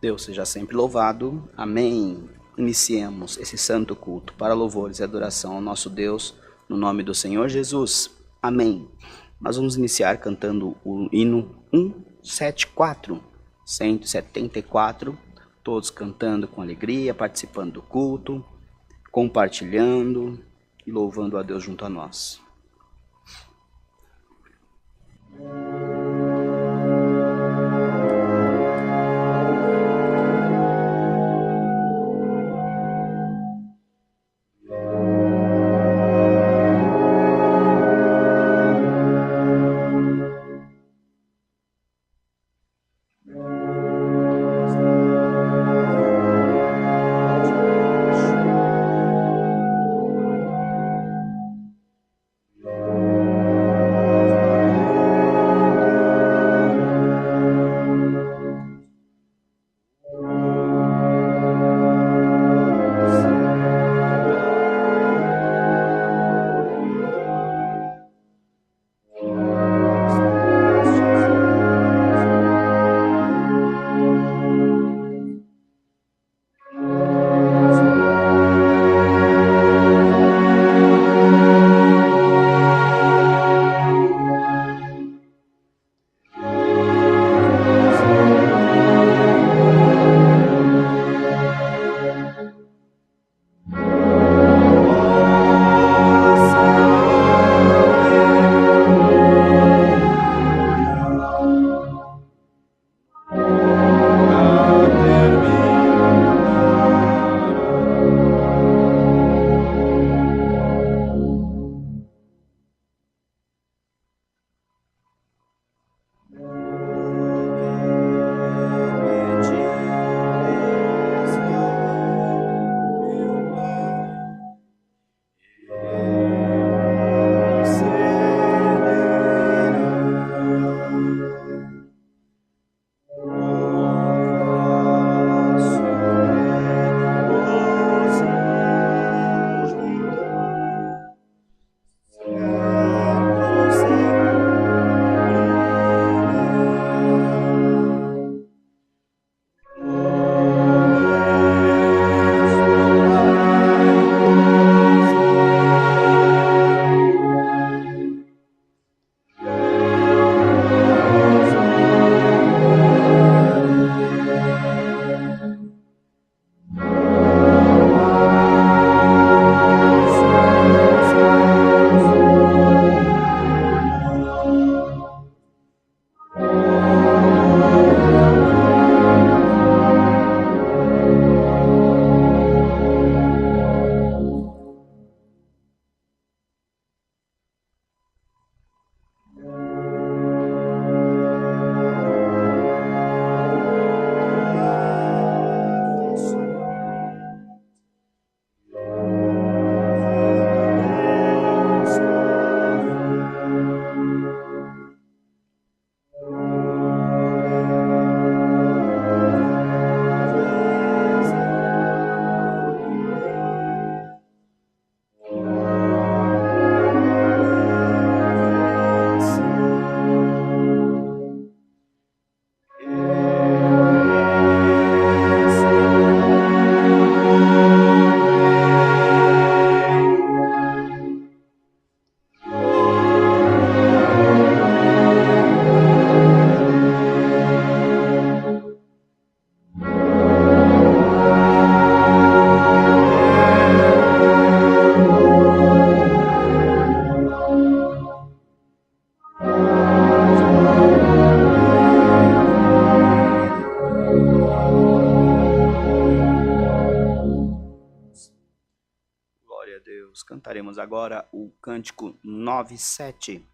Deus seja sempre louvado. Amém. Iniciemos esse santo culto para louvores e adoração ao nosso Deus, no nome do Senhor Jesus. Amém. Nós vamos iniciar cantando o hino 174, 174, todos cantando com alegria, participando do culto, compartilhando e louvando a Deus junto a nós. Cantaremos agora o cântico 97.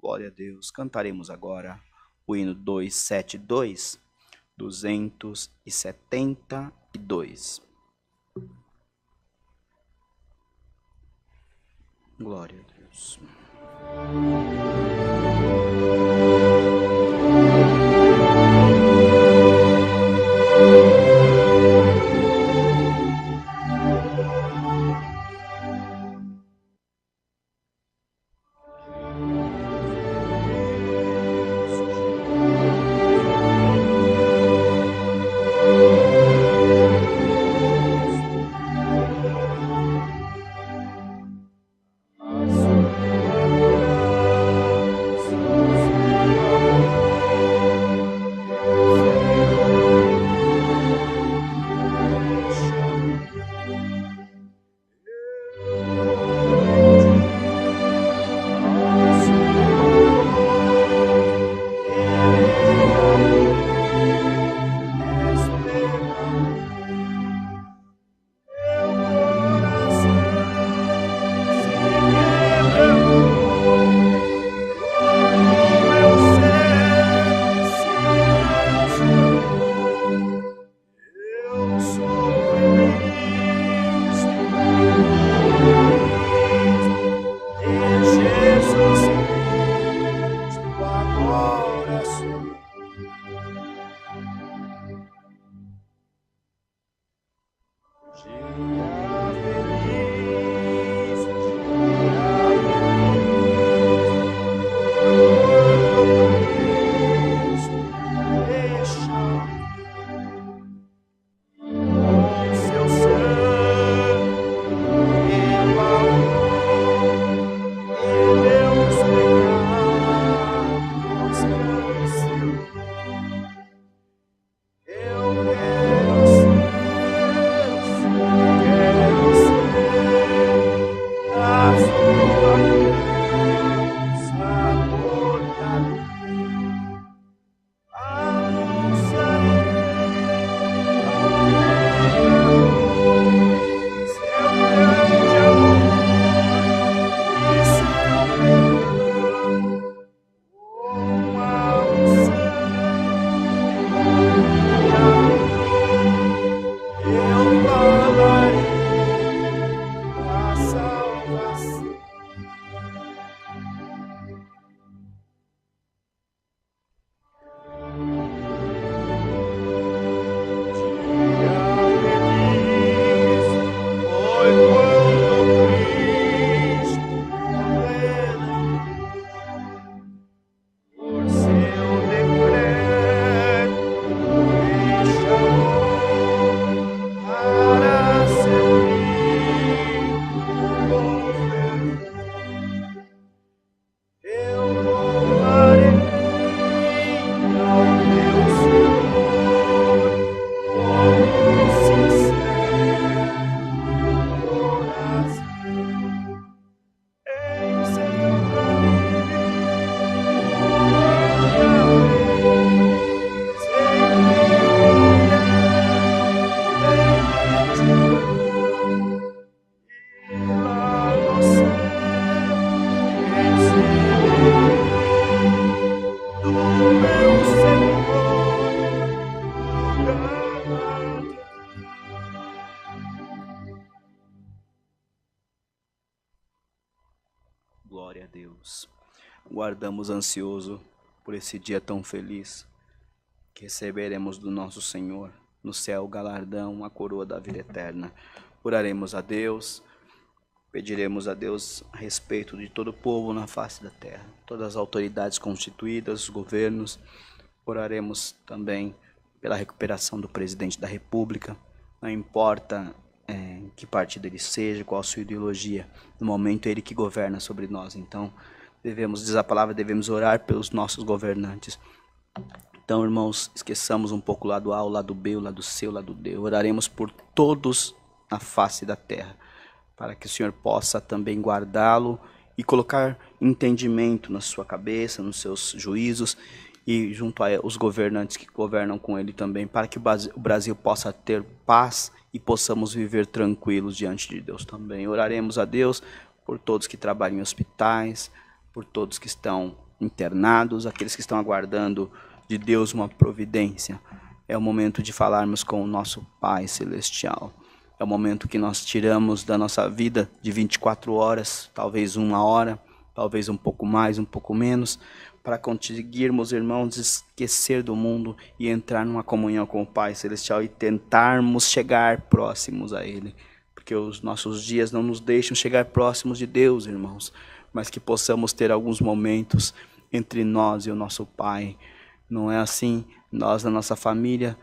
Glória a Deus. Cantaremos agora o hino 272, 272. Glória a Deus. Glória a Deus. Guardamos ansioso por esse dia tão feliz que receberemos do nosso Senhor no céu o galardão, a coroa da vida eterna. Oraremos a Deus, pediremos a Deus a respeito de todo o povo na face da terra, todas as autoridades constituídas, os governos. Oraremos também pela recuperação do presidente da República, não importa que partido ele seja, qual a sua ideologia, no momento é ele que governa sobre nós. Então, diz a palavra, devemos orar pelos nossos governantes. Então, irmãos, esqueçamos um pouco o lado A, o lado B, o lado C, o lado D. Oraremos por todos na face da terra, para que o Senhor possa também guardá-lo e colocar entendimento na sua cabeça, nos seus juízos, e junto aos governantes que governam com ele também, para que o Brasil possa ter paz e possamos viver tranquilos diante de Deus também. Oraremos a Deus por todos que trabalham em hospitais, por todos que estão internados, aqueles que estão aguardando de Deus uma providência. É o momento de falarmos com o nosso Pai Celestial. É o momento que nós tiramos da nossa vida de 24 horas, talvez 1 hora, talvez um pouco mais, um pouco menos, para conseguirmos, irmãos, esquecer do mundo e entrar numa comunhão com o Pai Celestial e tentarmos chegar próximos a Ele. Porque os nossos dias não nos deixam chegar próximos de Deus, irmãos, mas que possamos ter alguns momentos entre nós e o nosso Pai. Não é assim? Nós, na nossa família,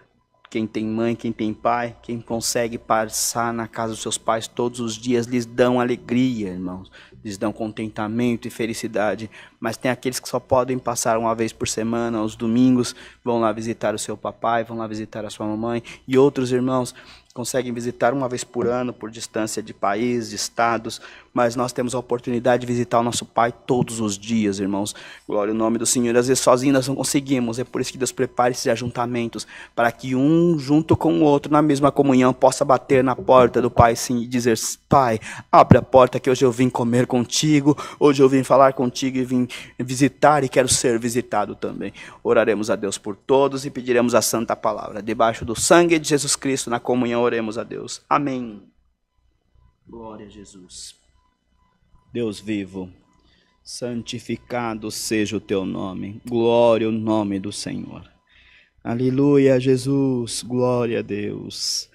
quem tem mãe, quem tem pai, quem consegue passar na casa dos seus pais todos os dias, lhes dão alegria, irmãos. Lhes dão contentamento e felicidade. Mas tem aqueles que só podem passar uma vez por semana, aos domingos, vão lá visitar o seu papai, vão lá visitar a sua mamãe. E outros irmãos conseguem visitar uma vez por ano, por distância de países, de estados, mas nós temos a oportunidade de visitar o nosso Pai todos os dias, irmãos. Glória ao nome do Senhor. Às vezes sozinhos nós não conseguimos, é por isso que Deus prepara esses ajuntamentos, para que um junto com o outro, na mesma comunhão, possa bater na porta do Pai sim, e dizer: Pai, abre a porta que hoje eu vim comer contigo, hoje eu vim falar contigo e vim visitar e quero ser visitado também. Oraremos a Deus por todos e pediremos a santa palavra. Debaixo do sangue de Jesus Cristo, na comunhão, oremos a Deus. Amém. Glória a Jesus. Deus vivo, santificado seja o teu nome. Glória ao nome do Senhor. Aleluia, Jesus. Glória a Deus.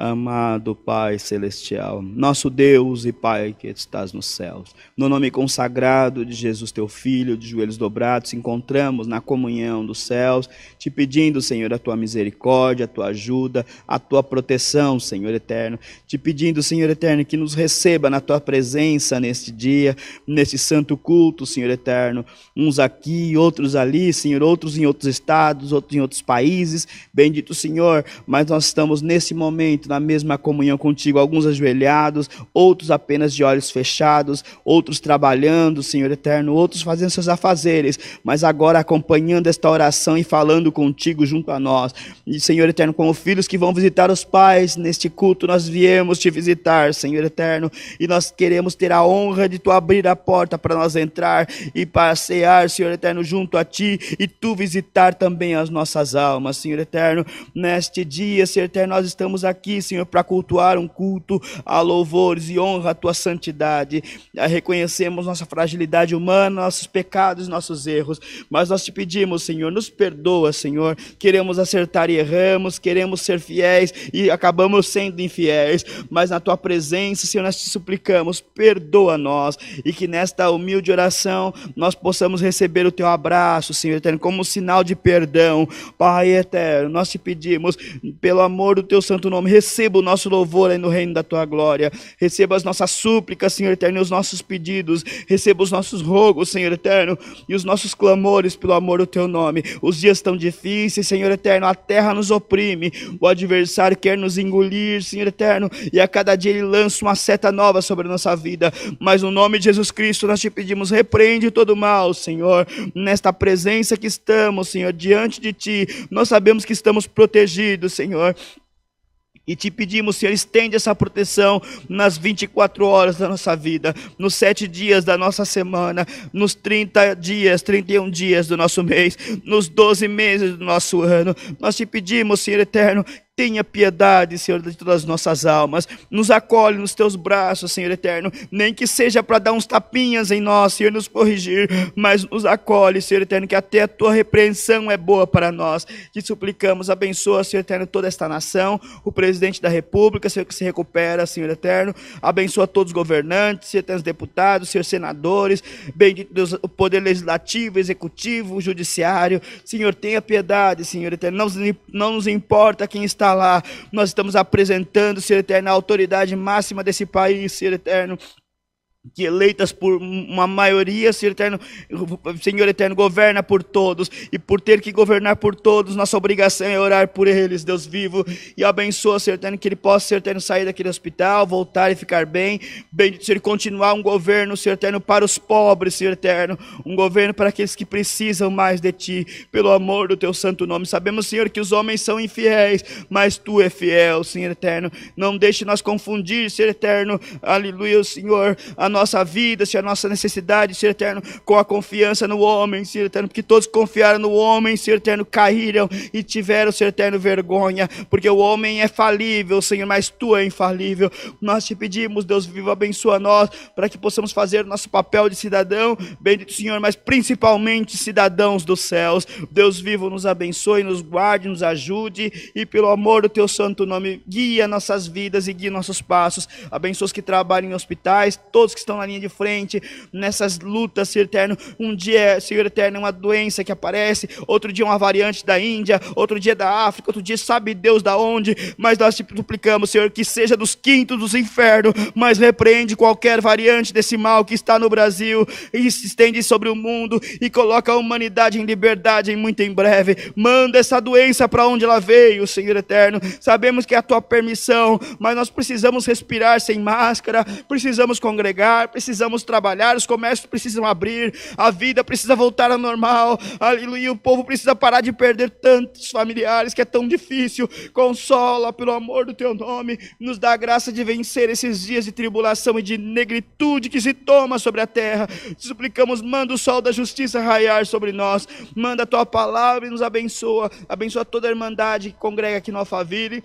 Amado Pai Celestial, nosso Deus e Pai que estás nos céus, no nome consagrado de Jesus teu Filho, de joelhos dobrados, encontramos na comunhão dos céus, te pedindo, Senhor, a tua misericórdia, a tua ajuda, a tua proteção, Senhor eterno, te pedindo, Senhor eterno, que nos receba na tua presença neste dia, neste santo culto, Senhor eterno, uns aqui, outros ali, Senhor, outros em outros estados, outros em outros países, bendito Senhor, mas nós estamos nesse momento na mesma comunhão contigo, alguns ajoelhados, outros apenas de olhos fechados, outros trabalhando, Senhor eterno, outros fazendo seus afazeres, mas agora acompanhando esta oração e falando contigo junto a nós. E, Senhor eterno, como filhos que vão visitar os pais neste culto, nós viemos te visitar, Senhor eterno, e nós queremos ter a honra de tu abrir a porta para nós entrar e passear, Senhor eterno, junto a ti, e tu visitar também as nossas almas, Senhor eterno. Neste dia, Senhor eterno, nós estamos aqui, Senhor, para cultuar um culto a louvores e honra a tua santidade. Reconhecemos nossa fragilidade humana, nossos pecados, nossos erros, mas nós te pedimos, Senhor, nos perdoa, Senhor. Queremos acertar e erramos, queremos ser fiéis e acabamos sendo infiéis, mas na tua presença, Senhor, nós te suplicamos, perdoa-nós, e que nesta humilde oração nós possamos receber o teu abraço, Senhor eterno, como um sinal de perdão. Pai eterno, nós te pedimos, pelo amor do teu santo nome, receba o nosso louvor aí no reino da tua glória, receba as nossas súplicas, Senhor eterno, e os nossos pedidos, receba os nossos rogos, Senhor eterno, e os nossos clamores pelo amor do teu nome. Os dias estão difíceis, Senhor eterno, a terra nos oprime, o adversário quer nos engolir, Senhor eterno, e a cada dia ele lança uma seta nova sobre a nossa vida, mas no nome de Jesus Cristo nós te pedimos, repreende todo o mal, Senhor, nesta presença que estamos, Senhor, diante de ti, nós sabemos que estamos protegidos, Senhor, e te pedimos, Senhor, estende essa proteção nas 24 horas da nossa vida, nos 7 dias da nossa semana, nos 30 dias, 31 dias do nosso mês, nos 12 meses do nosso ano. Nós te pedimos, Senhor eterno, tenha piedade, Senhor, de todas as nossas almas. Nos acolhe nos teus braços, Senhor eterno. Nem que seja para dar uns tapinhas em nós, Senhor, nos corrigir. Mas nos acolhe, Senhor eterno, que até a tua repreensão é boa para nós. Te suplicamos, abençoa, Senhor eterno, toda esta nação. O presidente da república, Senhor, que se recupera, Senhor eterno. Abençoa todos os governantes, Senhor eterno, os deputados, Senhor, senadores. Bendito Deus, o poder legislativo, executivo, judiciário. Senhor, tenha piedade, Senhor eterno. Não nos importa quem está lá, nós estamos apresentando, Senhor eterno, a autoridade máxima desse país, Senhor eterno, que eleitas por uma maioria, Senhor eterno, governa por todos, e por ter que governar por todos, nossa obrigação é orar por eles, Deus vivo, e abençoa, Senhor eterno, que ele possa, Senhor eterno, sair daquele hospital, voltar e ficar bem, bendito Senhor, continuar um governo, Senhor eterno, para os pobres, Senhor eterno, um governo para aqueles que precisam mais de Ti, pelo amor do Teu santo nome. Sabemos, Senhor, que os homens são infiéis, mas Tu é fiel, Senhor eterno, não deixe nós confundir, Senhor eterno, aleluia, Senhor, a nossa vida, Senhor, a nossa necessidade, Senhor eterno, com a confiança no homem, Senhor eterno, porque todos confiaram no homem, Senhor eterno, caíram e tiveram, Senhor eterno, vergonha, porque o homem é falível, Senhor, mas Tu é infalível. Nós Te pedimos, Deus vivo, abençoa nós, para que possamos fazer o nosso papel de cidadão, bendito Senhor, mas principalmente cidadãos dos céus. Deus vivo, nos abençoe, nos guarde, nos ajude, e pelo amor do Teu santo nome, guia nossas vidas e guia nossos passos. Abençoa os que trabalham em hospitais, todos que estão na linha de frente, nessas lutas, Senhor eterno. Um dia, Senhor eterno, uma doença que aparece, outro dia uma variante da Índia, outro dia da África, outro dia sabe Deus da onde, mas nós te suplicamos, Senhor, que seja dos quintos dos infernos, mas repreende qualquer variante desse mal que está no Brasil, e se estende sobre o mundo, e coloca a humanidade em liberdade muito em breve. Manda essa doença para onde ela veio, Senhor eterno. Sabemos que é a Tua permissão, mas nós precisamos respirar sem máscara, precisamos congregar, precisamos trabalhar, os comércios precisam abrir, a vida precisa voltar ao normal, aleluia, o povo precisa parar de perder tantos familiares, que é tão difícil. Consola, pelo amor do Teu nome, nos dá a graça de vencer esses dias de tribulação e de negritude que se toma sobre a terra. Te suplicamos, manda o sol da justiça raiar sobre nós, manda a Tua palavra e nos abençoa, abençoa toda a irmandade que congrega aqui no Alphaville,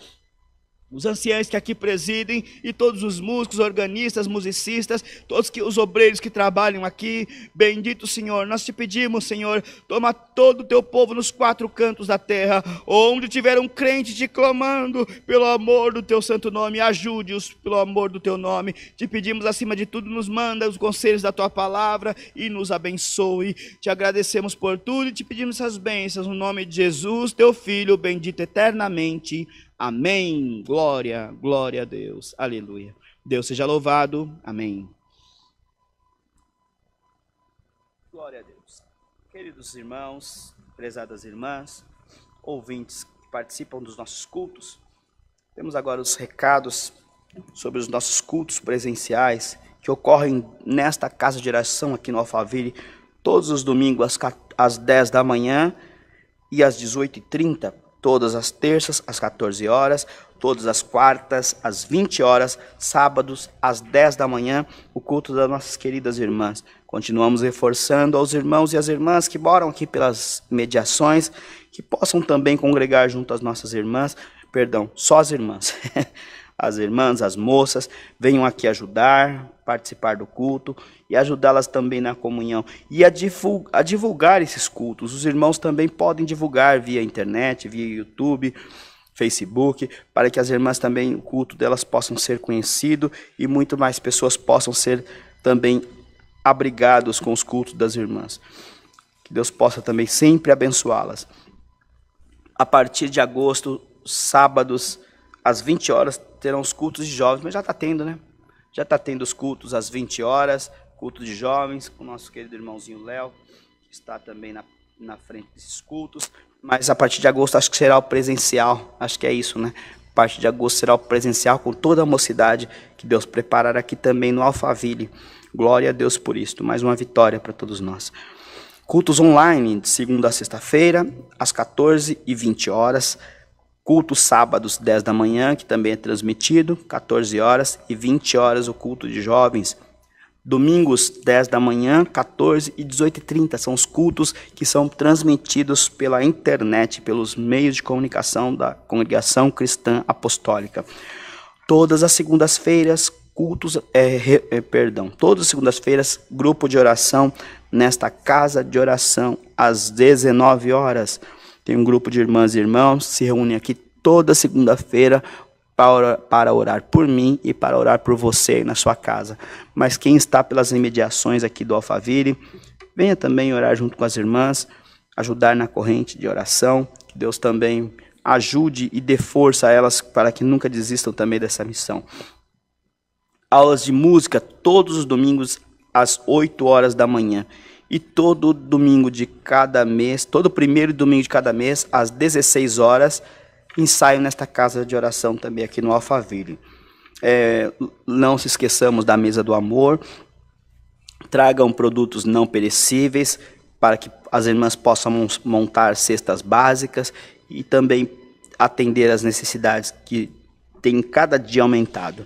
os anciãos que aqui presidem, e todos os músicos, organistas, musicistas, todos os obreiros que trabalham aqui. Bendito Senhor, nós Te pedimos, Senhor, toma todo o Teu povo nos quatro cantos da terra, onde tiver um crente Te clamando, pelo amor do Teu santo nome, ajude-os pelo amor do Teu nome. Te pedimos, acima de tudo, nos manda os conselhos da Tua palavra e nos abençoe. Te agradecemos por tudo e Te pedimos essas bênçãos no nome de Jesus, Teu Filho, bendito eternamente. Amém. Glória, glória a Deus. Aleluia. Deus seja louvado. Amém. Glória a Deus. Queridos irmãos, prezadas irmãs, ouvintes que participam dos nossos cultos, temos agora os recados sobre os nossos cultos presenciais que ocorrem nesta casa de oração aqui no Alphaville, todos os domingos às 10 da manhã e às 18h30. Todas as terças, às 14 horas, todas as quartas, às 20 horas, sábados, às 10 da manhã, o culto das nossas queridas irmãs. Continuamos reforçando aos irmãos e às irmãs que moram aqui pelas mediações, que possam também congregar junto às nossas irmãs, só as irmãs. As irmãs, as moças, venham aqui ajudar, participar do culto e ajudá-las também na comunhão e a divulgar esses cultos. Os irmãos também podem divulgar via internet, via YouTube, Facebook, para que as irmãs também, o culto delas possam ser conhecido e muito mais pessoas possam ser também abrigados com os cultos das irmãs. Que Deus possa também sempre abençoá-las. A partir de agosto, sábados, às 20 horas, terão os cultos de jovens, mas já está tendo, né? Já está tendo os cultos às 20 horas, culto de jovens, com o nosso querido irmãozinho Léo, que está também na frente desses cultos. Mas a partir de agosto acho que será o presencial, acho que é isso, né? A partir de agosto será o presencial com toda a mocidade que Deus preparará aqui também no Alphaville. Glória a Deus por isto, mais uma vitória para todos nós. Cultos online, de segunda a sexta-feira, às 14h20 horas. Cultos sábados, 10 da manhã, que também é transmitido, 14 horas e 20 horas o culto de jovens. Domingos, 10 da manhã, 14 e 18h30, são os cultos que são transmitidos pela internet, pelos meios de comunicação da Congregação Cristã Apostólica. Todas as segundas-feiras, todas as segundas-feiras, grupo de oração nesta casa de oração, às 19 horas. Tem um grupo de irmãs e irmãos, se reúnem aqui toda segunda-feira para orar por mim e para orar por você na sua casa. Mas quem está pelas imediações aqui do Alphaville, venha também orar junto com as irmãs, ajudar na corrente de oração, que Deus também ajude e dê força a elas para que nunca desistam também dessa missão. aulas de música todos os domingos às 8 horas da manhã. E todo domingo de cada mês, todo primeiro domingo de cada mês, às 16 horas, ensaio nesta casa de oração também aqui no Alphaville. Não se esqueçamos da mesa do amor. Tragam produtos não perecíveis para que as irmãs possam montar cestas básicas e também atender às necessidades que têm cada dia aumentado.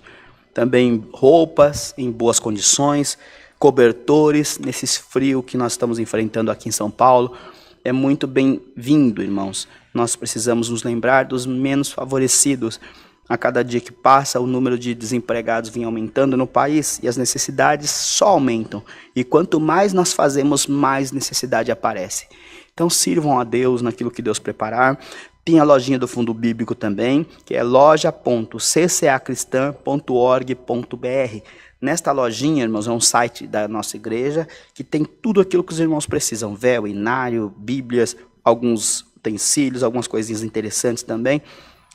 Também roupas em boas condições, cobertores, nesse frio que nós estamos enfrentando aqui em São Paulo. É muito bem-vindo, irmãos. Nós precisamos nos lembrar dos menos favorecidos. A cada dia que passa, o número de desempregados vem aumentando no país e as necessidades só aumentam. E quanto mais nós fazemos, mais necessidade aparece. Então sirvam a Deus naquilo que Deus preparar. Tem a lojinha do Fundo Bíblico também, que é loja.ccacristã.org.br. Nesta lojinha, irmãos, é um site da nossa igreja que tem tudo aquilo que os irmãos precisam. Véu, inário, bíblias, alguns utensílios, algumas coisinhas interessantes também.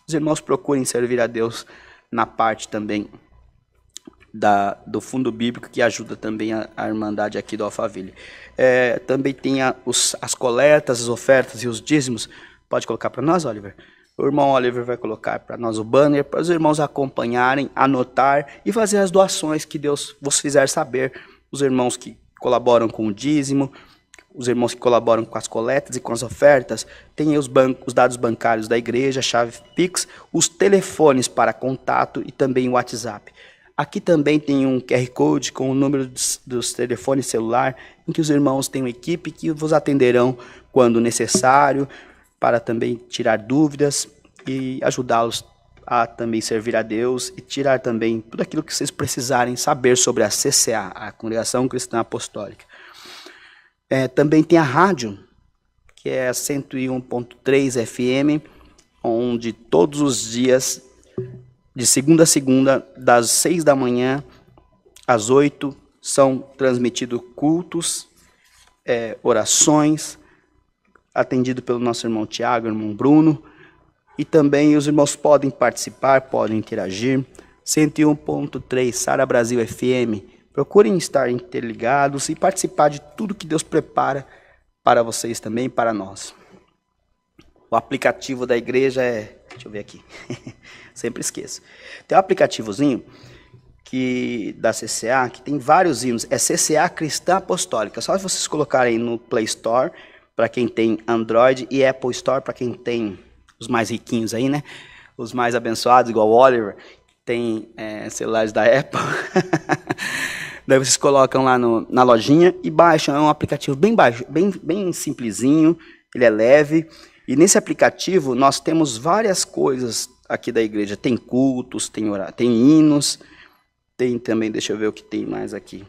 Os irmãos procurem servir a Deus na parte também do Fundo Bíblico, que ajuda também a Irmandade aqui do Alphaville. Também tem as coletas, as ofertas e os dízimos. Pode colocar para nós, Oliver? O irmão Oliver vai colocar para nós o banner, para os irmãos acompanharem, anotar e fazer as doações que Deus vos fizer saber. Os irmãos que colaboram com o dízimo, os irmãos que colaboram com as coletas e com as ofertas, tem os dados bancários da igreja, a chave Pix, os telefones para contato e também o WhatsApp. Aqui também tem um QR Code com o número dos telefones celular, em que os irmãos têm uma equipe que vos atenderão quando necessário, para também tirar dúvidas e ajudá-los a também servir a Deus e tirar também tudo aquilo que vocês precisarem saber sobre a CCA, a Congregação Cristã Apostólica. Também tem a rádio, que é a 101.3 FM, onde todos os dias, de segunda a segunda, das 6 da manhã às 8, são transmitidos cultos, orações, atendido pelo nosso irmão Tiago, irmão Bruno, e também os irmãos podem participar, podem interagir. 101.3 Sara Brasil FM, procurem estar interligados e participar de tudo que Deus prepara para vocês também, para nós. O aplicativo da igreja deixa eu ver aqui, sempre esqueço. Tem um aplicativozinho da CCA, que tem vários hinos, é CCA Cristã Apostólica. Só se vocês colocarem no Play Store, para quem tem Android, e Apple Store para quem tem os mais riquinhos aí, né? Os mais abençoados, igual o Oliver, que tem celulares da Apple. Daí vocês colocam lá na lojinha e baixam. É um aplicativo bem simplesinho, ele é leve. E nesse aplicativo nós temos várias coisas aqui da igreja. Tem cultos, tem hinos. Tem também, deixa eu ver o que tem mais aqui.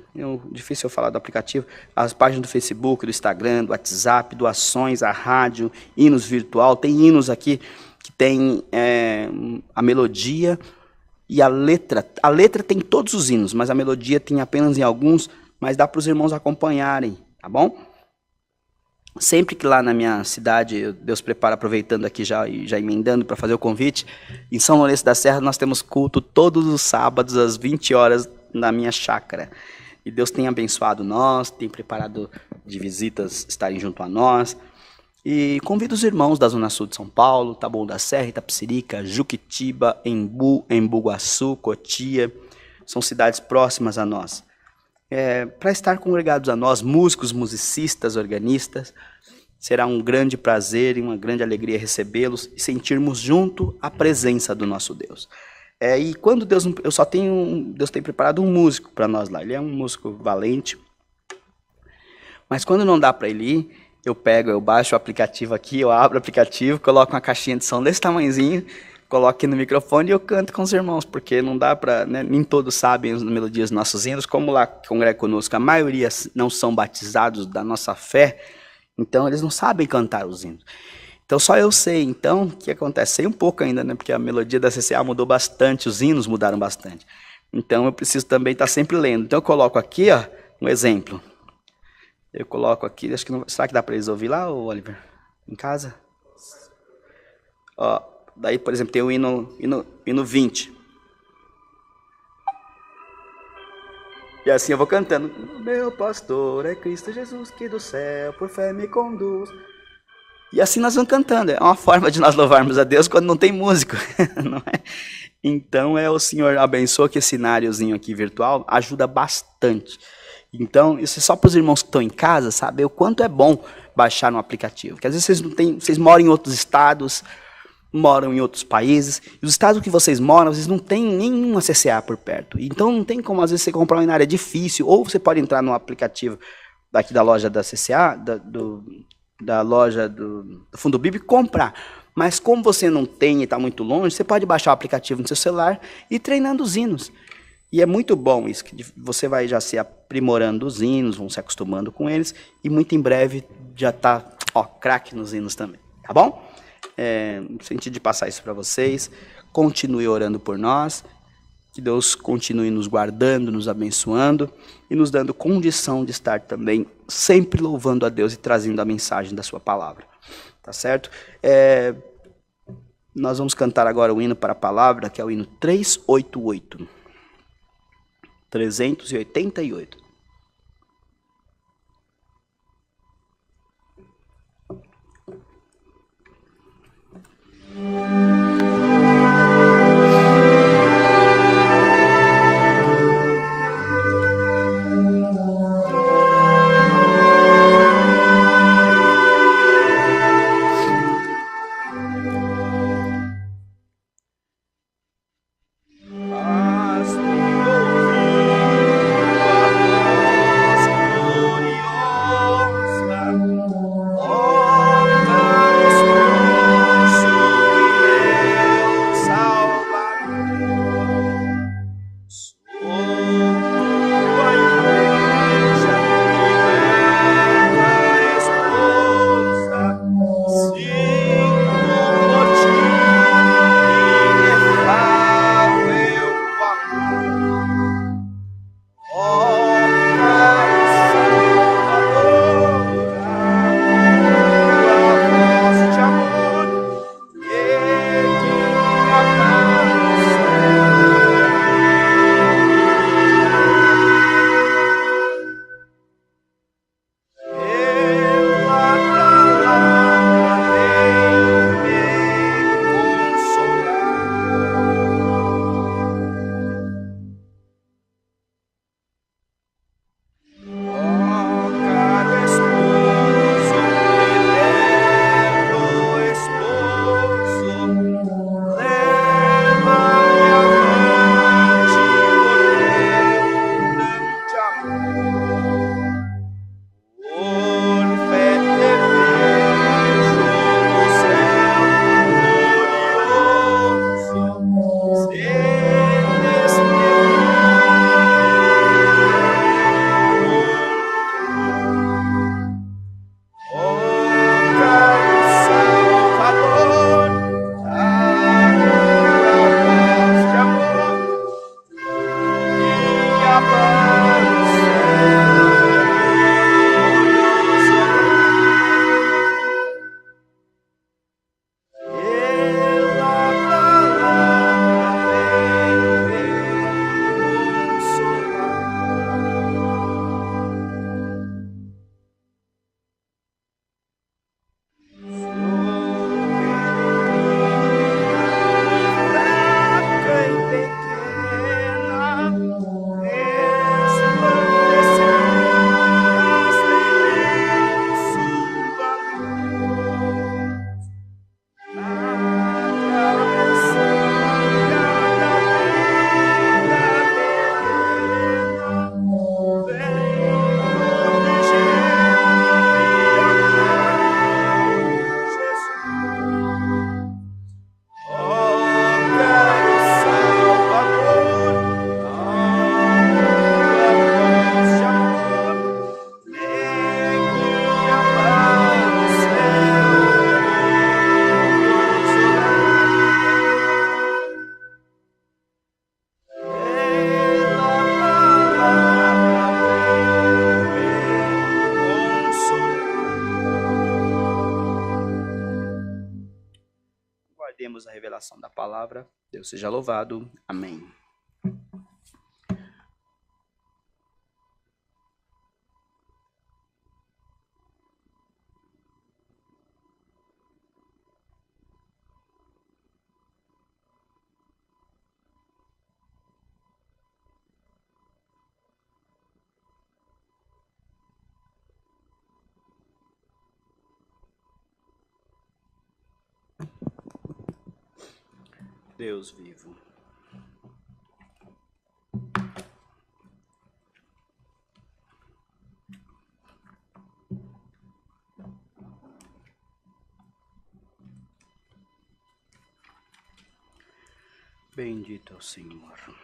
Difícil eu falar do aplicativo. As páginas do Facebook, do Instagram, do WhatsApp, doações, a rádio, hinos virtual. Tem hinos aqui que tem a melodia e a letra. A letra tem todos os hinos, mas a melodia tem apenas em alguns, mas dá para os irmãos acompanharem, tá bom? Sempre que lá na minha cidade, Deus prepara, aproveitando aqui já emendando para fazer o convite, em São Lourenço da Serra nós temos culto todos os sábados às 20 horas na minha chácara. E Deus tem abençoado nós, tem preparado de visitas estarem junto a nós. E convido os irmãos da Zona Sul de São Paulo, Taboão da Serra, Itapecerica, Juquitiba, Embu, Embu-Guaçu, Cotia, são cidades próximas a nós. Para estar congregados a nós, músicos, musicistas, organistas, será um grande prazer e uma grande alegria recebê-los e sentirmos junto a presença do nosso Deus. E quando Deus tem preparado um músico para nós lá, ele é um músico valente, mas quando não dá para ele ir, eu baixo o aplicativo aqui, eu abro o aplicativo, coloco uma caixinha de som desse tamanhozinho, coloco aqui no microfone e eu canto com os irmãos, porque não dá para, né, nem todos sabem as melodias dos nossos hinos, como lá congrega conosco, a maioria não são batizados da nossa fé, então eles não sabem cantar os hinos. Então só eu sei, então, o que acontece? Sei um pouco ainda, né, porque a melodia da CCA mudou bastante, os hinos mudaram bastante. Então eu preciso também estar sempre lendo. Então eu coloco aqui, ó, um exemplo. Eu coloco aqui, acho que não, será que dá para eles ouvir lá, Oliver? Em casa? Ó. Daí, por exemplo, tem o hino 20. E assim eu vou cantando. Meu pastor é Cristo Jesus, que do céu por fé me conduz. E assim nós vamos cantando. É uma forma de nós louvarmos a Deus quando não tem músico. Não é? Então o Senhor abençoa que esse cenáriozinho aqui virtual ajuda bastante. Então, isso é só para os irmãos que estão em casa saber o quanto é bom baixar um aplicativo. Porque às vezes vocês moram em outros estados, moram em outros países, e os estados que vocês moram, vocês não tem nenhuma CCA por perto. Então não tem como, às vezes, você comprar uma área difícil, ou você pode entrar no aplicativo daqui da loja da CCA, da loja do Fundo Bíblico, comprar. Mas como você não tem e está muito longe, você pode baixar o aplicativo no seu celular e ir treinando os hinos. E é muito bom isso, que você vai já se aprimorando os hinos, vão se acostumando com eles, e muito em breve já está craque nos hinos também, tá bom? No sentido de passar isso para vocês, continue orando por nós, que Deus continue nos guardando, nos abençoando e nos dando condição de estar também sempre louvando a Deus e trazendo a mensagem da sua palavra, tá certo? Nós vamos cantar agora o hino para a palavra, que é o hino 388. 388. Guardemos a revelação da palavra. Deus seja louvado. Amém. Deus vivo. Bendito é o Senhor.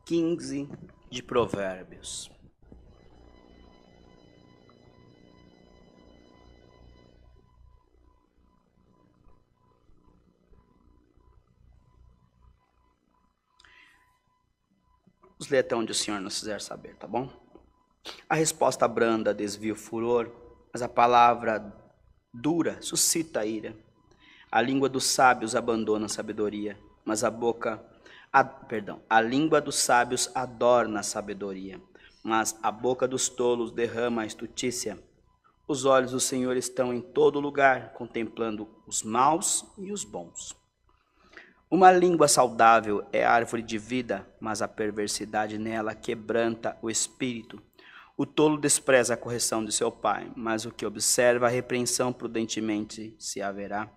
Quinze de Provérbios. Vamos ler até onde o Senhor nos fizer saber, tá bom? A resposta branda desvia o furor, mas a palavra dura suscita a ira. A língua dos sábios abandona a sabedoria, mas a língua dos sábios adorna a sabedoria, mas a boca dos tolos derrama a estutícia. Os olhos do Senhor estão em todo lugar, contemplando os maus e os bons. Uma língua saudável é árvore de vida, mas a perversidade nela quebranta o espírito. O tolo despreza a correção de seu pai, mas o que observa a repreensão prudentemente se haverá.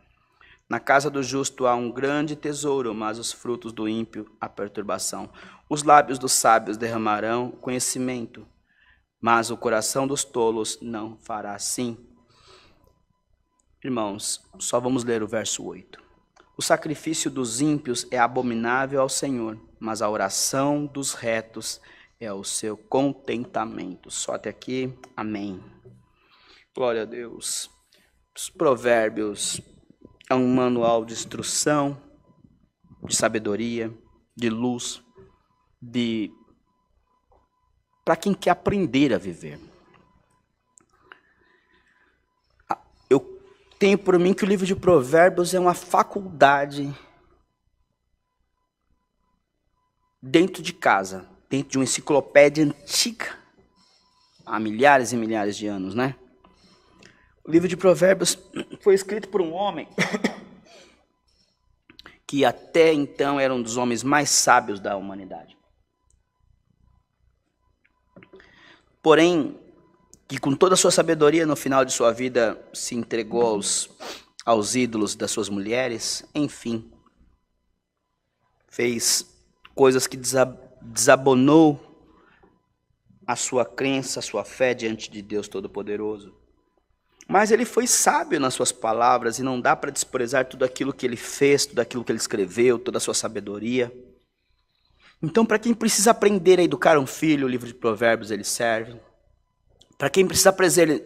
Na casa do justo há um grande tesouro, mas os frutos do ímpio a perturbação. Os lábios dos sábios derramarão conhecimento, mas o coração dos tolos não fará assim. Irmãos, só vamos ler o verso 8. O sacrifício dos ímpios é abominável ao Senhor, mas a oração dos retos é o seu contentamento. Só até aqui, amém. Glória a Deus. Os Provérbios é um manual de instrução, de sabedoria, de luz, para quem quer aprender a viver. Eu tenho por mim que o livro de Provérbios é uma faculdade dentro de casa, dentro de uma enciclopédia antiga, há milhares e milhares de anos, né? O livro de Provérbios foi escrito por um homem que até então era um dos homens mais sábios da humanidade. Porém, que com toda a sua sabedoria, no final de sua vida, se entregou aos ídolos das suas mulheres, enfim, fez coisas que desabonou a sua crença, a sua fé diante de Deus Todo-Poderoso. Mas ele foi sábio nas suas palavras e não dá para desprezar tudo aquilo que ele fez, tudo aquilo que ele escreveu, toda a sua sabedoria. Então, para quem precisa aprender a educar um filho, o livro de Provérbios ele serve. Para quem precisa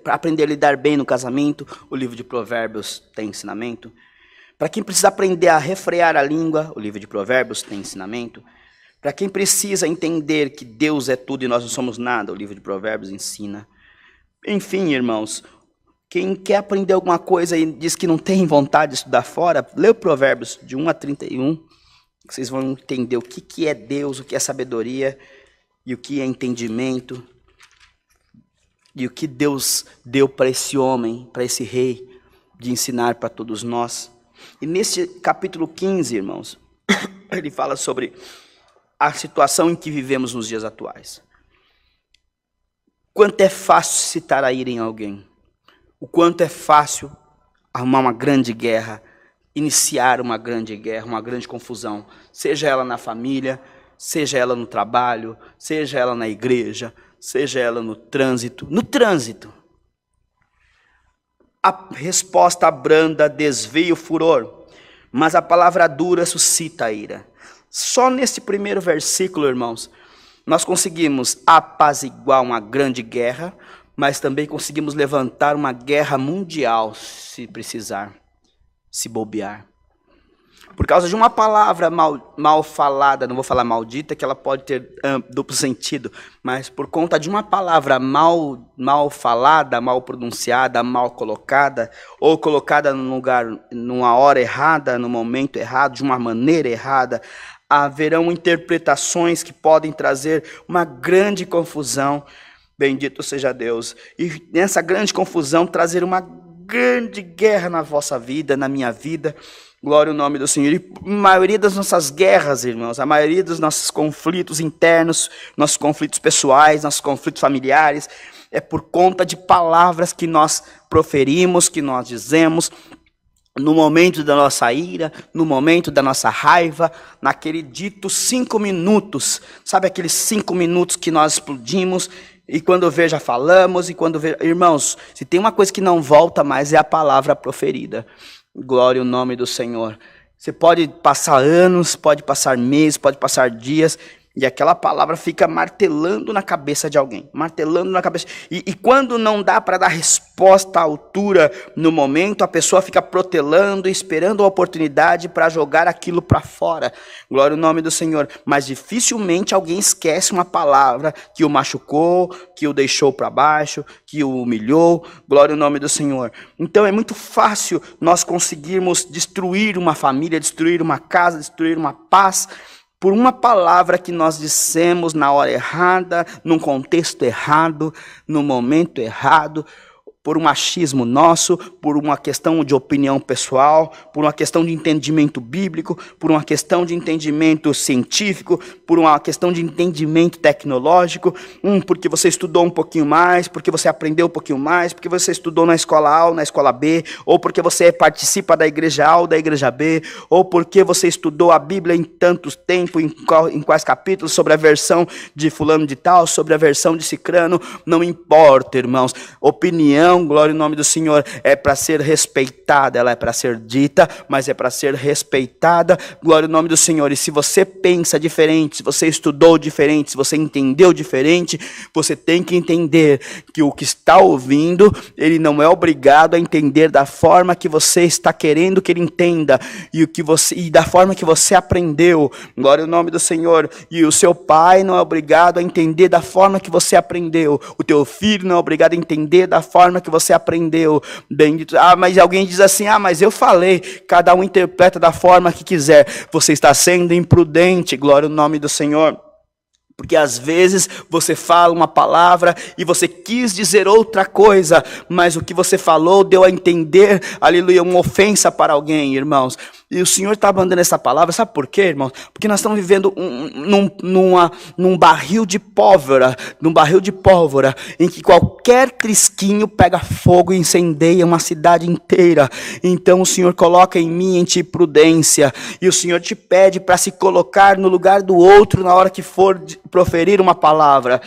aprender a lidar bem no casamento, o livro de Provérbios tem ensinamento. Para quem precisa aprender a refrear a língua, o livro de Provérbios tem ensinamento. Para quem precisa entender que Deus é tudo e nós não somos nada, o livro de Provérbios ensina. Enfim, irmãos, quem quer aprender alguma coisa e diz que não tem vontade de estudar fora, lê o Provérbios de 1 a 31, que vocês vão entender o que é Deus, o que é sabedoria e o que é entendimento. E o que Deus deu para esse homem, para esse rei, de ensinar para todos nós. E nesse capítulo 15, irmãos, ele fala sobre a situação em que vivemos nos dias atuais. Quanto é fácil citar a ira em alguém. O quanto é fácil arrumar uma grande guerra, iniciar uma grande guerra, uma grande confusão. Seja ela na família, seja ela no trabalho, seja ela na igreja, seja ela no trânsito. No trânsito, a resposta branda desvia o furor, mas a palavra dura suscita a ira. Só nesse primeiro versículo, irmãos, nós conseguimos apaziguar uma grande guerra, mas também conseguimos levantar uma guerra mundial, se precisar, se bobear. Por causa de uma palavra mal falada, não vou falar maldita, que ela pode ter duplo sentido, mas por conta de uma palavra mal falada, mal pronunciada, mal colocada, ou colocada num lugar, numa hora errada, no momento errado, de uma maneira errada, haverão interpretações que podem trazer uma grande confusão. Bendito seja Deus. E nessa grande confusão trazer uma grande guerra na vossa vida, na minha vida. Glória ao nome do Senhor. E a maioria das nossas guerras, irmãos, a maioria dos nossos conflitos internos, nossos conflitos pessoais, nossos conflitos familiares, é por conta de palavras que nós proferimos, que nós dizemos, no momento da nossa ira, no momento da nossa raiva, naquele dito 5 minutos. Sabe aqueles 5 minutos que nós explodimos e quando vê já falamos, e quando vê... Irmãos, se tem uma coisa que não volta mais é a palavra proferida. Glória ao nome do Senhor. Você pode passar anos, pode passar meses, pode passar dias, e aquela palavra fica martelando na cabeça de alguém. Martelando na cabeça. E quando não dá para dar resposta à altura no momento, a pessoa fica protelando, esperando a oportunidade para jogar aquilo para fora. Glória ao nome do Senhor. Mas dificilmente alguém esquece uma palavra que o machucou, que o deixou para baixo, que o humilhou. Glória ao nome do Senhor. Então é muito fácil nós conseguirmos destruir uma família, destruir uma casa, destruir uma paz, por uma palavra que nós dissemos na hora errada, num contexto errado, no momento errado, por um achismo nosso, por uma questão de opinião pessoal, por uma questão de entendimento bíblico, por uma questão de entendimento científico, por uma questão de entendimento tecnológico, porque você estudou um pouquinho mais, porque você aprendeu um pouquinho mais, porque você estudou na escola A ou na escola B, ou porque você participa da igreja A ou da igreja B, ou porque você estudou a Bíblia em tantos tempos, em quais capítulos, sobre a versão de fulano de tal, sobre a versão de cicrano, não importa, irmãos. Opinião, glória ao nome do Senhor, é para ser respeitada, ela é para ser dita, mas é para ser respeitada, glória ao nome do Senhor. E se você pensa diferente, se você estudou diferente, se você entendeu diferente, você tem que entender que o que está ouvindo, ele não é obrigado a entender da forma que você está querendo que ele entenda, e da forma que você aprendeu, glória ao nome do Senhor. E o seu pai não é obrigado a entender da forma que você aprendeu, o teu filho não é obrigado a entender da forma que você aprendeu. Bendito. Mas alguém diz assim, mas eu falei. Cada um interpreta da forma que quiser. Você está sendo imprudente, glória ao nome do Senhor. Porque às vezes você fala uma palavra e você quis dizer outra coisa, mas o que você falou deu a entender, aleluia, uma ofensa para alguém, irmãos. E o Senhor está mandando essa palavra, sabe por quê, irmãos? Porque nós estamos vivendo num barril de pólvora, em que qualquer trisquinho pega fogo e incendeia uma cidade inteira. Então o Senhor coloca em mim, em ti, prudência, e o Senhor te pede para se colocar no lugar do outro na hora que for proferir uma palavra.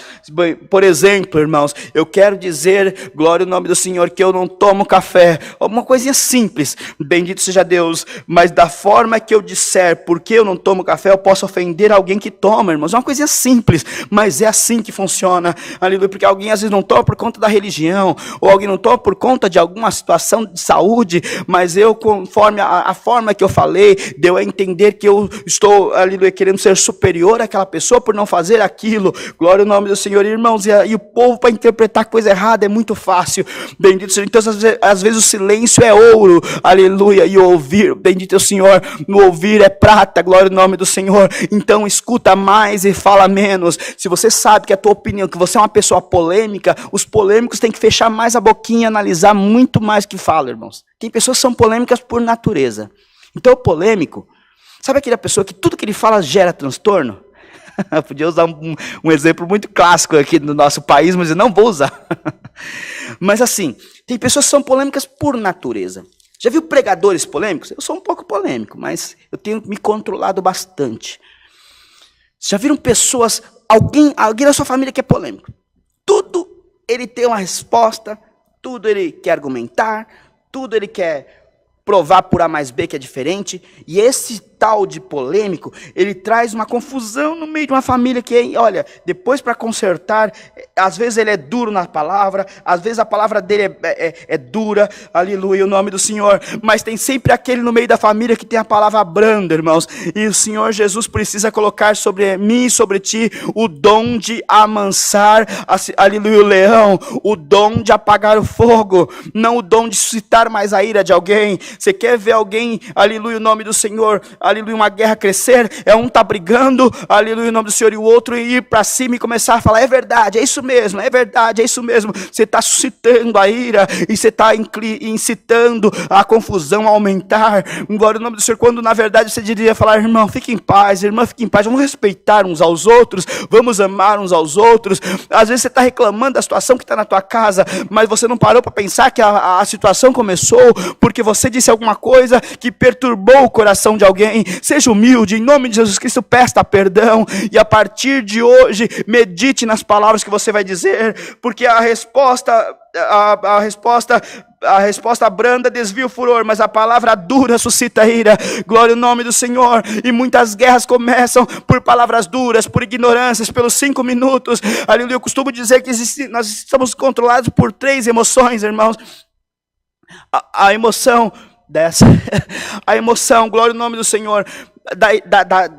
Por exemplo, irmãos, eu quero dizer, glória ao nome do Senhor, que eu não tomo café. Uma coisinha simples, bendito seja Deus, mas da forma que eu disser, porque eu não tomo café, eu posso ofender alguém que toma, irmãos. É uma coisinha simples, mas é assim que funciona, aleluia, porque alguém às vezes não toma por conta da religião, ou alguém não toma por conta de alguma situação de saúde, mas eu, conforme a forma que eu falei, deu a entender que eu estou, aleluia, querendo ser superior àquela pessoa por não fazer aquilo. Glória ao nome do Senhor, irmãos. E o povo, para interpretar coisa errada, é muito fácil, bendito seja. Então às vezes o silêncio é ouro, aleluia, e o ouvir, bendito é o Senhor, no ouvir é prata, glória ao nome do Senhor. Então escuta mais e fala menos. Se você sabe que a tua opinião, que você é uma pessoa polêmica, os polêmicos têm que fechar mais a boquinha, analisar muito mais o que fala, irmãos. Tem pessoas que são polêmicas por natureza. Então o polêmico, sabe aquela pessoa que tudo que ele fala gera transtorno? Eu podia usar um exemplo muito clássico aqui no nosso país, mas eu não vou usar. Mas assim, tem pessoas que são polêmicas por natureza. Já viu pregadores polêmicos? Eu sou um pouco polêmico, mas eu tenho me controlado bastante. Já viram pessoas, alguém da sua família que é polêmico? Tudo ele tem uma resposta, tudo ele quer argumentar, tudo ele quer provar por A mais B que é diferente. E esse tal de polêmico, ele traz uma confusão no meio de uma família que, olha, depois para consertar, às vezes ele é duro na palavra, às vezes a palavra dele é dura, aleluia, o nome do Senhor, mas tem sempre aquele no meio da família que tem a palavra branda, irmãos, e o Senhor Jesus precisa colocar sobre mim e sobre ti o dom de amansar, aleluia, o leão, o dom de apagar o fogo, não o dom de suscitar mais a ira de alguém. Você quer ver alguém, aleluia, o nome do Senhor, aleluia, uma guerra crescer, é um tá brigando, aleluia, em nome do Senhor, e o outro ir para cima e começar a falar, é verdade, é isso mesmo, é verdade, é isso mesmo. Você está suscitando a ira, e você está incitando a confusão a aumentar. Glória ao nome do Senhor, quando na verdade você deveria falar, irmão, fique em paz, irmã, fique em paz, vamos respeitar uns aos outros, vamos amar uns aos outros. Às vezes você está reclamando da situação que está na tua casa, mas você não parou para pensar que a situação começou porque você disse alguma coisa que perturbou o coração de alguém. Seja humilde, em nome de Jesus Cristo, peça perdão, e a partir de hoje, medite nas palavras que você vai dizer, porque a resposta branda desvia o furor, mas a palavra dura suscita ira. Glória ao nome do Senhor. E muitas guerras começam por palavras duras, por ignorâncias, pelos 5 minutos. Aleluia. Eu costumo dizer que nós estamos controlados por 3 emoções, irmãos. A emoção dessa, a emoção, glória ao nome do Senhor,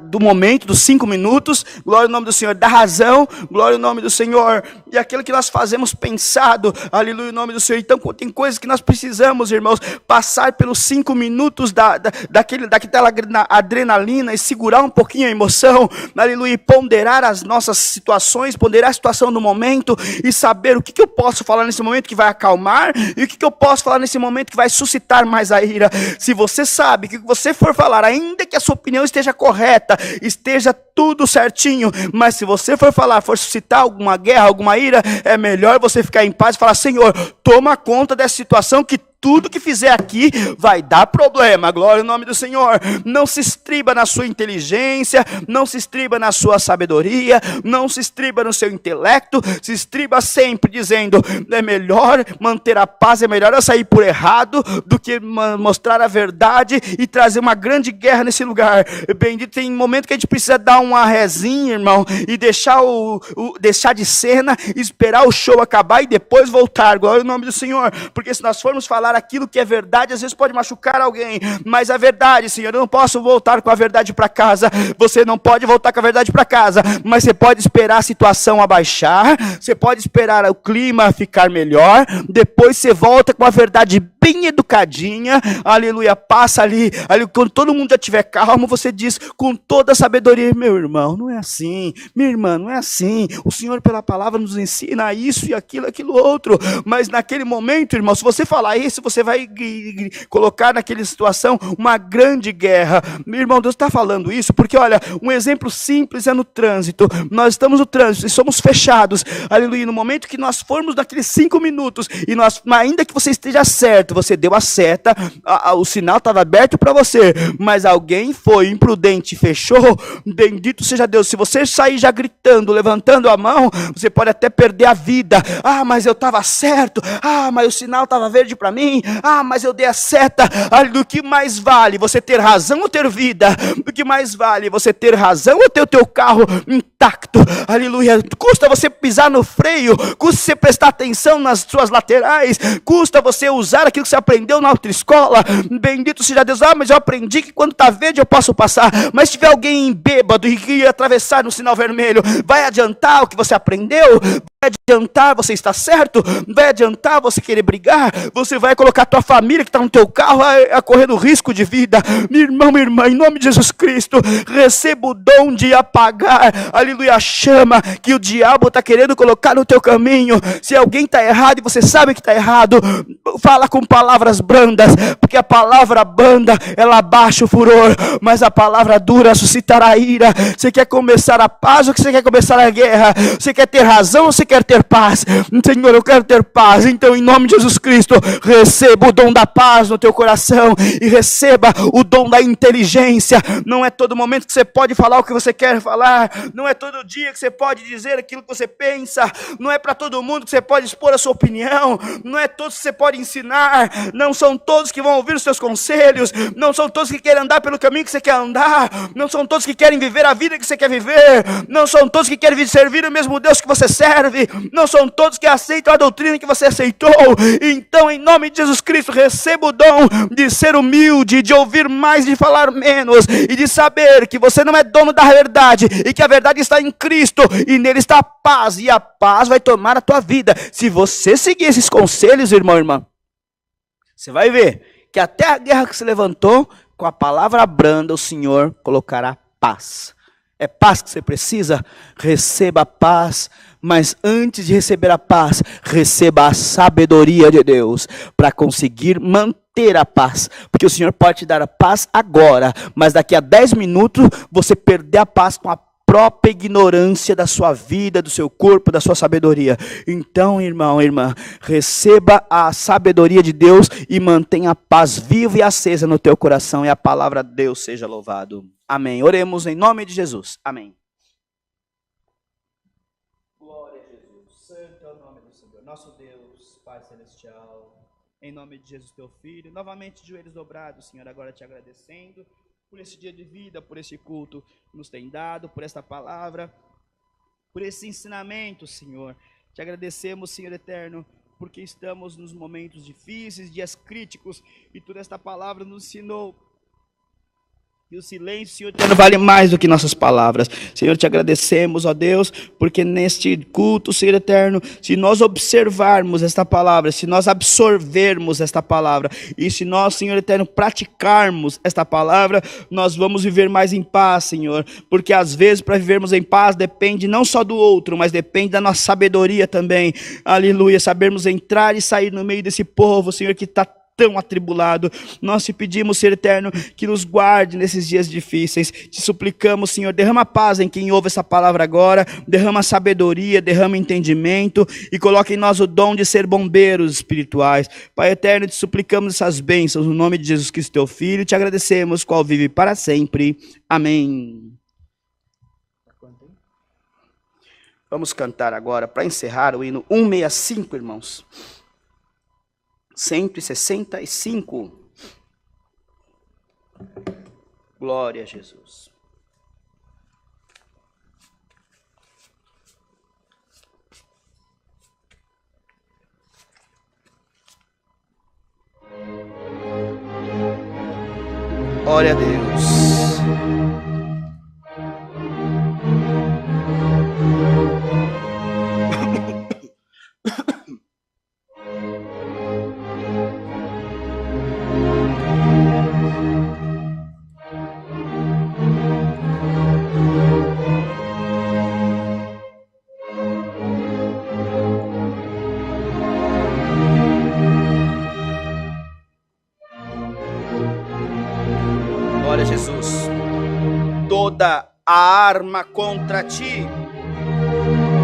do momento, dos 5 minutos, glória ao nome do Senhor, da razão, glória ao nome do Senhor, e aquilo que nós fazemos pensado, aleluia, o nome do Senhor. Então tem coisas que nós precisamos, irmãos, passar pelos 5 minutos daquela adrenalina, e segurar um pouquinho a emoção, aleluia, e ponderar as nossas situações, ponderar a situação do momento, e saber o que eu posso falar nesse momento que vai acalmar, e o que eu posso falar nesse momento que vai suscitar mais a ira. Se você sabe que o que você for falar, ainda que a sua opinião esteja correta, esteja tudo certinho, mas se você for falar, for suscitar alguma guerra, alguma ira, é melhor você ficar em paz e falar, Senhor, toma conta dessa situação, que tudo que fizer aqui vai dar problema. Glória ao nome do Senhor. Não se estriba na sua inteligência, não se estriba na sua sabedoria, não se estriba no seu intelecto, se estriba sempre dizendo, é melhor manter a paz, é melhor eu sair por errado do que mostrar a verdade e trazer uma grande guerra nesse lugar. Bendito, tem momento que a gente precisa dar uma rezinha, irmão, e deixar de cena, esperar o show acabar e depois voltar. Glória ao nome do Senhor. Porque se nós formos falar aquilo que é verdade, às vezes pode machucar alguém, mas a verdade, Senhor, eu não posso voltar com a verdade para casa. Você não pode voltar com a verdade para casa, mas você pode esperar a situação abaixar, você pode esperar o clima ficar melhor, depois você volta com a verdade bem educadinha, aleluia, passa ali, quando todo mundo já estiver calmo, você diz com toda a sabedoria, meu irmão, não é assim, minha irmã, não é assim, o Senhor pela palavra nos ensina isso e aquilo outro, mas naquele momento, irmão, se você falar isso, você vai colocar naquela situação uma grande guerra. Meu irmão, Deus está falando isso, porque olha, um exemplo simples é no trânsito. Nós estamos no trânsito e somos fechados, aleluia, no momento que nós formos naqueles 5 minutos, e ainda que você esteja certo, você deu a seta, o sinal estava aberto para você, mas alguém foi imprudente e fechou, bendito seja Deus. Se você sair já gritando, levantando a mão, você pode até perder a vida. Mas eu estava certo, mas o sinal estava verde para mim, mas eu dei a seta. Do que mais vale você ter razão ou ter vida? Do que mais vale você ter razão ou ter o teu carro intacto? Aleluia. Custa você pisar no freio, custa você prestar atenção nas suas laterais, custa você usar aquilo que você aprendeu na autoescola. Bendito seja Deus. Mas eu aprendi que quando está verde eu posso passar. Mas se tiver alguém bêbado e que atravessar no sinal vermelho, vai adiantar o que você aprendeu? Vai adiantar você estar certo? Vai adiantar você querer brigar? Você vai colocar a tua família que está no teu carro a correr no risco de vida. Meu irmão, minha irmã, em nome de Jesus Cristo, receba o dom de apagar, aleluia, a chama que o diabo está querendo colocar no teu caminho. Se alguém está errado e você sabe que está errado, fala com palavras brandas, porque a palavra branda, ela abaixa o furor, mas a palavra dura suscitará a ira. Você quer começar a paz ou você quer começar a guerra? Você quer ter razão ou você quer ter paz? Senhor, eu quero ter paz. Então, em nome de Jesus Cristo, receba o dom da paz no teu coração e receba o dom da inteligência. Não é todo momento que você pode falar o que você quer falar, não é todo dia que você pode dizer aquilo que você pensa, não é para todo mundo que você pode expor a sua opinião, não é todos que você pode ensinar, não são todos que vão ouvir os seus conselhos, não são todos que querem andar pelo caminho que você quer andar, não são todos que querem viver a vida que você quer viver, não são todos que querem servir o mesmo Deus que você serve, não são todos que aceitam a doutrina que você aceitou. Então, em nome de Jesus Cristo, receba o dom de ser humilde, de ouvir mais, de falar menos, e de saber que você não é dono da verdade, e que a verdade está em Cristo, e nele está a paz, e a paz vai tomar a tua vida. Se você seguir esses conselhos, irmão e irmã, você vai ver que até a guerra que se levantou Com a palavra branda o Senhor colocará paz. É paz que você precisa? Receba a paz. Mas antes de receber a paz, receba a sabedoria de Deus para conseguir manter a paz. Porque o Senhor pode te dar a paz agora, mas daqui a 10 minutos você perder a paz com a própria ignorância da sua vida, do seu corpo, da sua sabedoria. Então, irmão, irmã, receba a sabedoria de Deus e mantenha a paz viva e acesa no teu coração, e a palavra de Deus seja louvado. Amém. Oremos em nome de Jesus. Amém. Glória a Jesus. Santo é o nome do Senhor, nosso Deus, Pai Celestial. Em nome de Jesus, teu Filho, novamente de joelhos dobrados, Senhor, agora te agradecendo por esse dia de vida, por esse culto que nos tem dado, por esta palavra, por esse ensinamento, Senhor. Te agradecemos, Senhor eterno, porque estamos nos momentos difíceis, dias críticos, e toda esta palavra nos ensinou. E o silêncio, Senhor eterno, vale mais do que nossas palavras. Senhor, te agradecemos, ó Deus, porque neste culto, Senhor eterno, se nós observarmos esta palavra, se nós absorvermos esta palavra, e se nós, Senhor eterno, praticarmos esta palavra, nós vamos viver mais em paz, Senhor. Porque às vezes, para vivermos em paz, depende não só do outro, mas depende da nossa sabedoria também. Aleluia, sabermos entrar e sair no meio desse povo, Senhor, que está tão atribulado. Nós te pedimos, Senhor eterno, que nos guarde nesses dias difíceis. Te suplicamos, Senhor, derrama paz em quem ouve essa palavra agora, derrama sabedoria, derrama entendimento e coloca em nós o dom de ser bombeiros espirituais. Pai eterno, te suplicamos essas bênçãos no nome de Jesus Cristo, teu Filho. Te agradecemos, qual vive para sempre. Amém. Vamos cantar agora, para encerrar, o hino 165, irmãos. 165. Glória a Jesus. Glória a Deus. Glória a Jesus. Toda a arma contra ti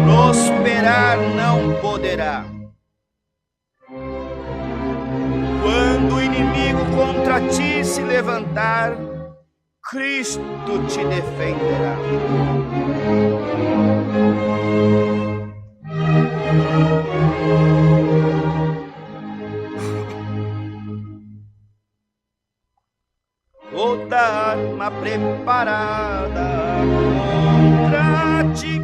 prosperar não poderá. Quando o inimigo contra ti se levantar, Cristo te defenderá. Toda arma preparada contra ti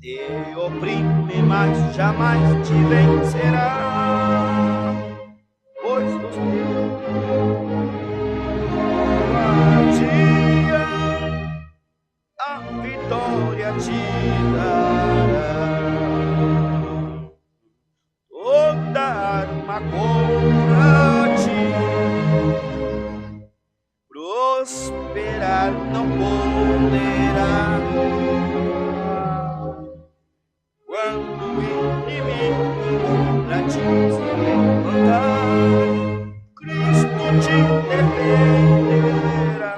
te oprime, mas jamais te vencerá. Pois os teus a vitória te dará. Toda arma contra ti prosperar não poderá. Quando o inimigo contra ti se levantar, Cristo te defenderá.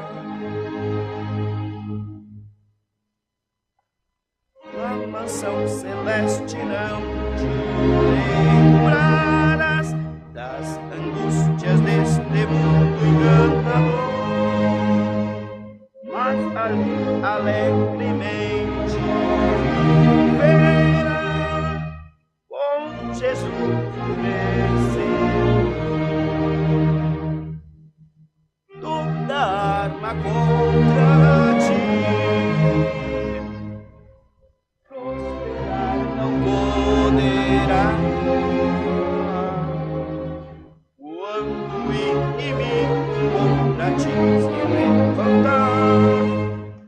Na mansão celeste não te lembrarás das angústias deste mundo enganador, mas alegremente viverá com Jesus venceu. Toda arma contra ti prosperar não poderá. Quando o inimigo contra ti se levantar,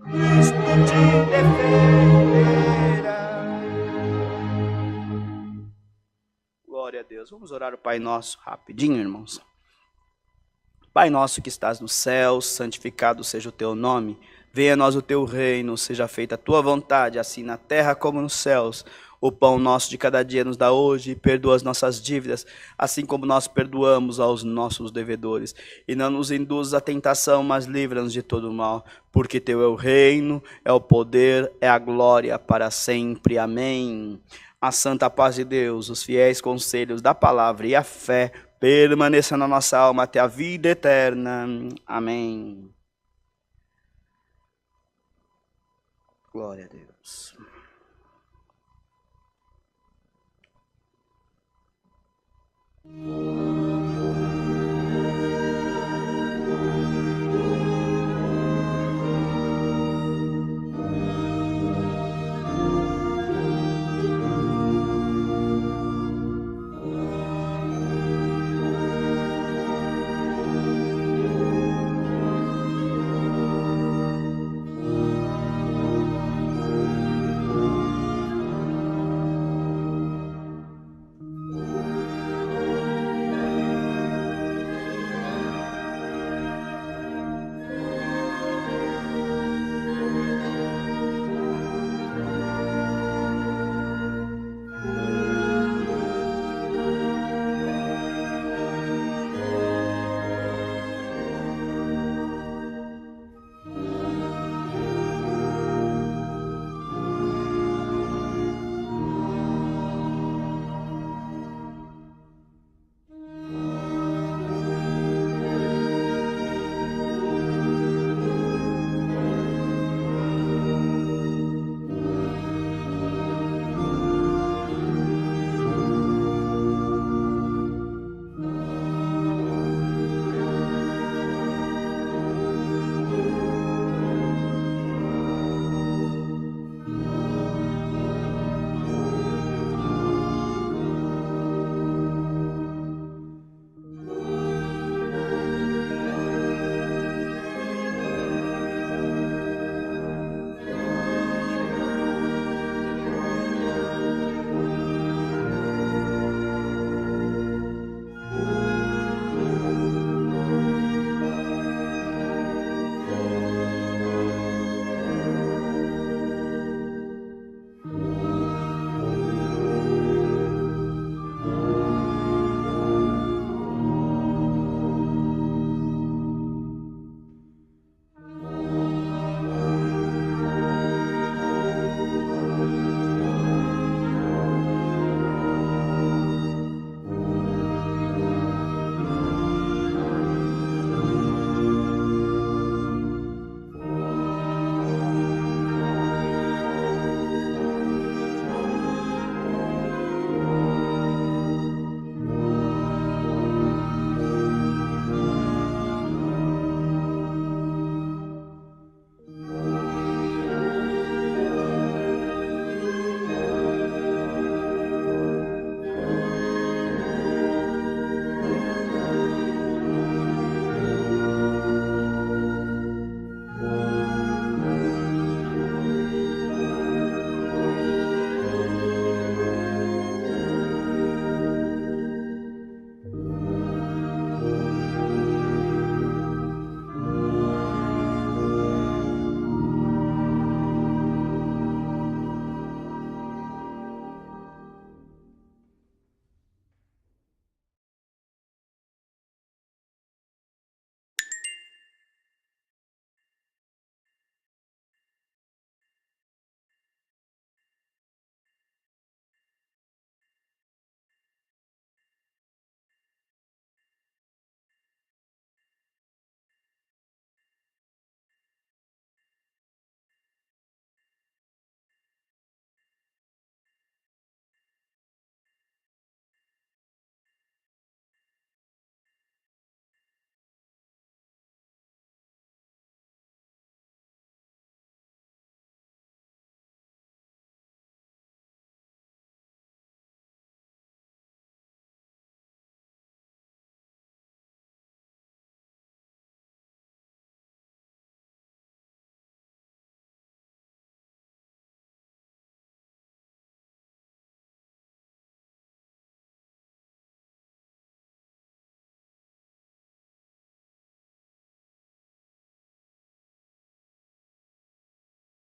Cristo te defenderá. Glória a Deus. Vamos orar o Pai Nosso rapidinho, irmãos. Pai nosso que estás nos céus, santificado seja o teu nome. Venha a nós o teu reino, seja feita a tua vontade, assim na terra como nos céus. O pão nosso de cada dia nos dá hoje, e perdoa as nossas dívidas, assim como nós perdoamos aos nossos devedores. E não nos induzas à tentação, mas livra-nos de todo o mal, porque teu é o reino, é o poder, é a glória para sempre. Amém. A santa paz de Deus, os fiéis conselhos da palavra e a fé permaneça na nossa alma até a vida eterna. Amém. Glória a Deus.